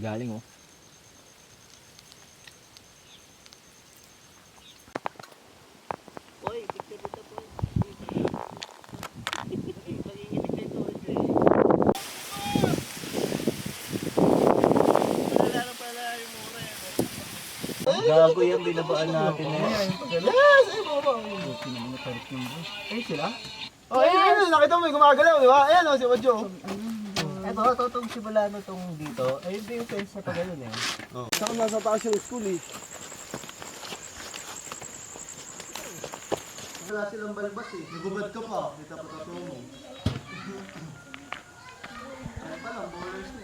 galing oh. Oy, picture dito po. Nanginginig dito. Wala na pala yung mura yan. Gago yan, binabaan natin eh. Yes! Ay, baba. Ay sila? Oh, ayun, nakita mo, gumagalaw, di ba? Ayan, oh, si Ojo. Ito, tutong simulano tong dito. Ayun din yung fence na pa ganun eh. Saka nasa taas yung school eh. Wala silang balbas eh. Nagubad ka pa. Kita pa tato mo. Ayan pa lang, bowlers na